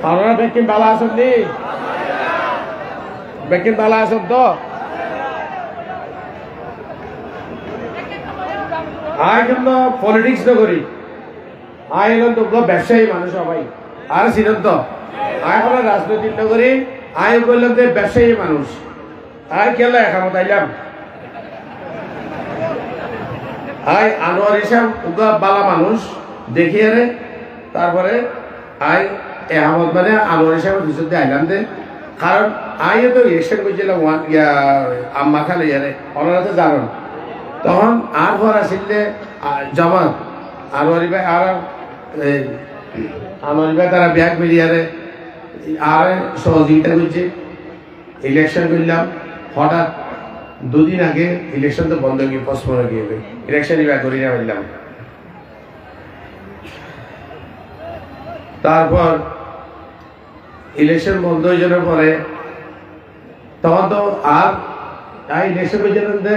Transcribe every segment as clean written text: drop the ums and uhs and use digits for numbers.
আপনারা বেকিন বালা আছেন নি? বেকিন বালা আছেন তো? আয় কিন্তু পলিটিক্স তো করি, আয় এলাম তো ব্যবসায়ী মানুষ সবাই আর ছিলেন তো। আয় কোনো রাজনৈতিক তো করি, আয় বললাম যে ব্যবসায়ী মানুষ। আয় কেলা একামত আইলাম, আয় আনোয়ার হিসাব উগা বালা মানুষ দেখিয়ে রে। তারপরে আয় এহামত মানে আনোয়ার হিসাবে দুশো আইলাম দে, কারণ আইও তো ইলেকশন করছিলাম আম্মা খালে ইয়ারে ওনারা তো জানেন। তখন আর পর আসলে জামাত আনোয়ারি ভাই আর আনোয়ারি ভাই তারা ব্যাগ বেরিয়ারে আর সহযোগিতা করছে। ইলেকশন করলাম, হঠাৎ দুদিন আগে ইলেকশন তো বন্ধ গিয়ে পোস্টপোন গিয়ে ইলেকশন ব্যাগ করি না বললাম। তারপর ইলেকশন বন্ধ হয়ে যাওয়ার পরে তখন তো আর ইলেকশন হয়ে যাবে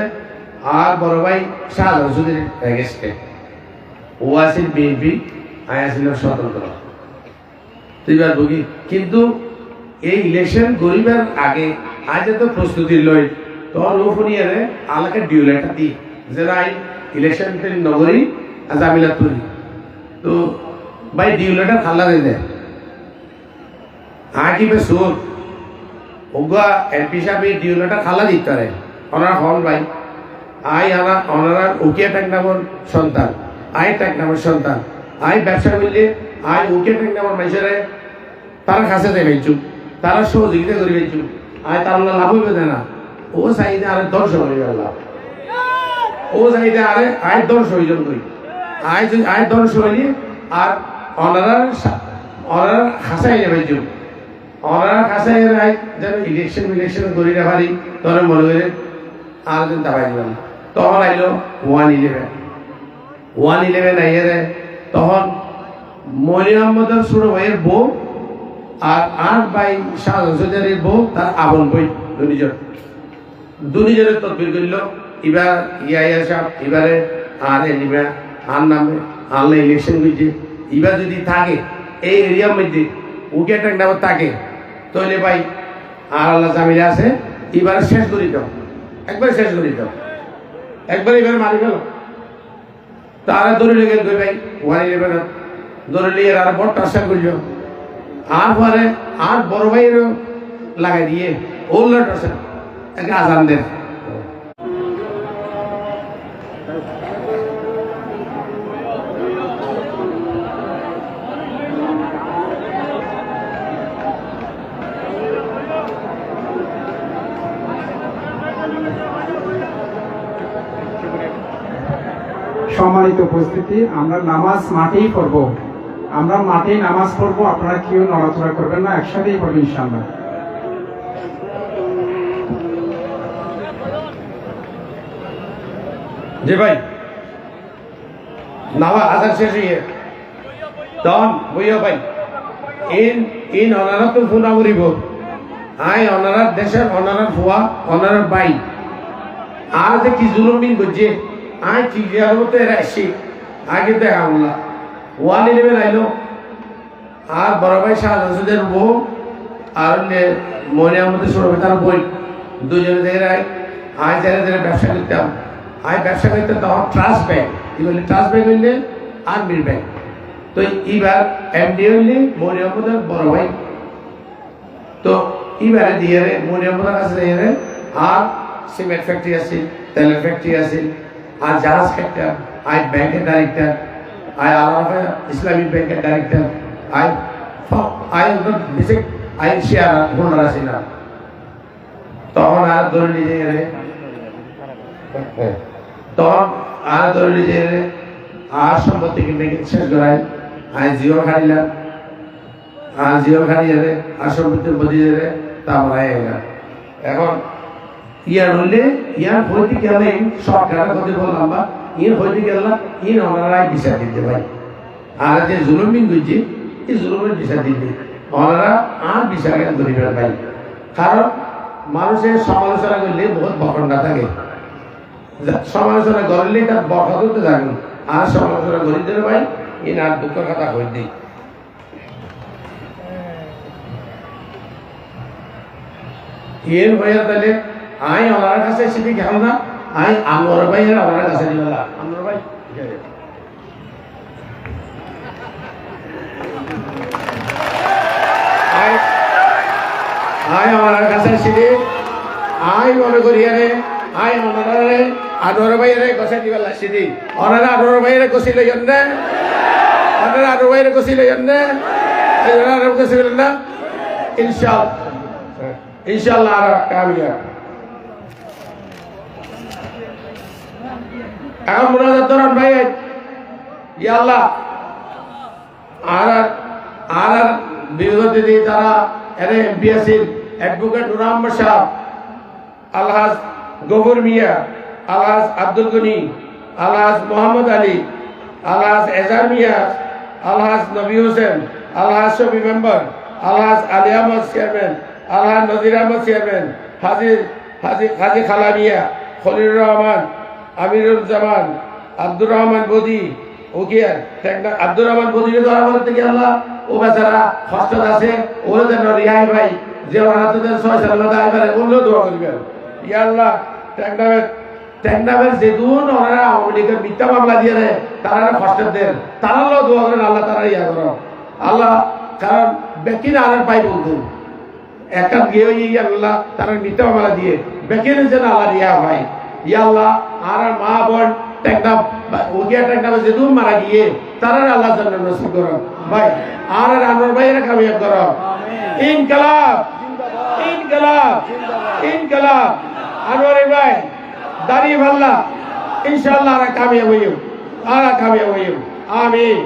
আর বড় ভাই শাহজাহান চৌধুরী গেছে, ও আছিল বিএনপি, আই আছিল স্বতন্ত্র। তুইবার বুঝি কিন্তু এই ইলেকশন গরিবের আগে আজ এত প্রস্তুতি লই তখন ও ফোনিয়ারে আমাকে ডিউলেটা দি যে আই ইলেকশন নগরী জামিলা তুলি তো ভাই ডিউলেটা খাল্লা দিয়ে দেয় আগে সুর ওগা এমপি সাহেব এই ডিউলেটা খাল্লা দিতে পারে ওনার হল ভাই। আই ওনারা উকিয়া ট্যাক নামর সন্তান, আই ট্যাক নামের সন্তান, আই ব্যবসা করলে আই উকিয়া ট্যাক নামর মানুষেরা তারা কাছে দেয় বেচু, তারা সহযোগিতা করে বেচু, আই তার লাভ হইবে না। ও চাইতে আরে 10 হয়ে গেল, ও চাইতে আরে আয় 10 হইজন করি আয় যদি আয় 10 হইলি আর ওনারা খাসাই নেবে বেচু, ওনারা খাসাই আয় যেন ইলেকশন করি না পারি তখন মনে করে আর দিন দাবাই দিলাম। তখন আইলো 111 আইয়ে তখন মনি আহমদের ছোট ভাইয়ের বউ আর ভাই শাহজাহান চৌধুরীর বউ তার আপন বই দুনিজনের তদবির করল। এবার ইয়া সাহেব এবারে আর নিবে আর নামে আল্লাহ ইলেকশন করছে, এবার যদি থাকে এই এরিয়ার মধ্যে উকে একটা নাম থাকে তাহলে ভাই আর আল্লাহ জামিলে আছে, এবারে শেষ করি দাও, একবারে শেষ করি দাও, একবারে এবারে মারি গেল। তারা দৌড়ে গেল ভাই 111 দৌড়ে নিয়ে আর বড় টার্চার করল। আর পরে আর বড় ভাইয়ের লাগাই দিয়ে ওল্ড টার্চার একটা আজান দেন। সম্মানিত উপস্থিতি, আমরা নামাজ মাঠেই পড়ব, আমরা মাঠেই নামাজ পড়বো, আপনারা কেউ নড়াচড়া করবেন না, একসাথেই পড়বেন ইনশাআল্লাহ। জি ভাই নামা আজান শেষ হয়ে তখন বইও ভাই ইন অনারা তো ফুনা মরিব, আই অনারার দেশের অনারার ফুয়া অনারার বাই আর যে কি জুলুমিন করছে আই চিড়িয়ার মতো এরা আসছি আগে দেখা আমরা 111 আইলো আর বড় ভাই শাহজাহান বউ আর মনে আমাদের ছোট ভাই তার বই দুজনে দেখে আই যারা ব্যবসা করতাম, আই ব্যবসা করতে তখন ট্রাস্ট ব্যাংক বললে ট্রাস্ট ব্যাংক হইলে আর্মির ব্যাংক। তো এইবার এমডি হইলে মনে আমাদের বড় ভাই, তো এইবারে দিয়ে মনে আমাদের কাছে দিয়ে আর সিমেন্ট ফ্যাক্টরি আছে, তেলের ফ্যাক্টরি আছে, আর জাহাজ ক্যাপ্টার, আই ব্যাংকের ডাইরেক্টর, আই আলাদা ইসলামিক ব্যাংকের ডাইরেক্টর, আই শেয়ার হোল্ডার আছে না। তখন আর ধরে নিজে তখন আর ধরে নিজে আর সম্পত্তি কিনে শেষ করায় আই জিও খাইলাম, আর জিও খাইয়ে আর সম্পত্তি বুঝিয়ে তারপরে এখন ইয়ার হইলে ইয়ার হইতে গেলে সরকারের কথা বললাম বা ইয়ে হইতে গেলাম ইন ওনারাই বিচার দিতে ভাই। আর যে জুলুমিন করছে এই জুলুমের বিচার দিতে ওনারা আর বিচার ধরিবেন ভাই, কারণ মানুষের সমালোচনা করলে বহুত বকন্ডা থাকে, সমালোচনা করলে তার বকা করতে থাকুন আর সমালোচনা করি দিলে ভাই ইন আর দুঃখের কথা হই দিই। এর ভাইয়া তাহলে আই ওনার কাছে সিটি খেল না আই আনোয়ার ভাইয়ের ওনার কাছে দিলা আনোয়ার ভাই আই আমার কাছে সিটি আই মনে করি আরে আই ওনারে আনোয়ার ভাইয়ের কাছে দিবা সিটি ওনারা আনোয়ার ভাইয়ের কাছে লইন না ওনারা আনোয়ার ভাইয়ের কাছে লইন না ওনারা কাছে লইন না ইনশাআল্লাহ আর কামিয়াব এখন মুনাজাত ধরুন ভাই ইয়া আল্লাহ আর বিরোধী দিদি তারা এর এমপি আছেন অ্যাডভোকেট নুর আহমদ সাহেব আলহাজ গফুর মিয়া আলহাজ আব্দুল গনি আলহাজ মোহাম্মদ আলী আলহাজ এজার মিয়া আলহাজ নবী হোসেন আলহাজ শফি মেম্বার আলহাজ আলী আহমদ চেয়ারম্যান আলহাজ নজির আহমদ চেয়ারম্যান হাজি খালা মিয়া খলিলুর রহমান আমিরুল জামান আব্দুর রহমান বদি ওকিয়ার আব্দুর রহমান বদিকে ধরা বলতে কি আল্লাহ ও বেচারা হস্ত আছে ওরা যেন রিহাই ভাই যে ওরা তোদের 6 সাল দায় করে ওগুলো দোয়া করবেন ইয়া আল্লাহ ট্যাংনামের যেদুন ওরা আওয়ামী লীগের মিথ্যা মামলা দিয়ে দেয় তারা কষ্ট দেন তারাও দোয়া করেন আল্লাহ তারা ইয়া করো আল্লাহ কারণ বেকিন আর পাই বলতো একটা গিয়ে ইয়া আল্লাহ তারা মিথ্যা মামলা দিয়ে বেকিনের যেন আল্লাহ রিয়া ভাই ইয়া আল্লাহ আর মা বোন ট্যাংনা ওগিয়া ট্যাংনামে যেদুন মারা গিয়ে তারা আল্লাহ জান্নাত নসিব করো ভাই আর আনোয়ার ভাইয়ের কামিয়াব করো ইনকলাব ইনকলাব ইনকলাব আনোয়ার ভাই দাঁড়িয়ে ভাল্লা ইনশাআল্লাহ আর কামিয়াব হইও আমিন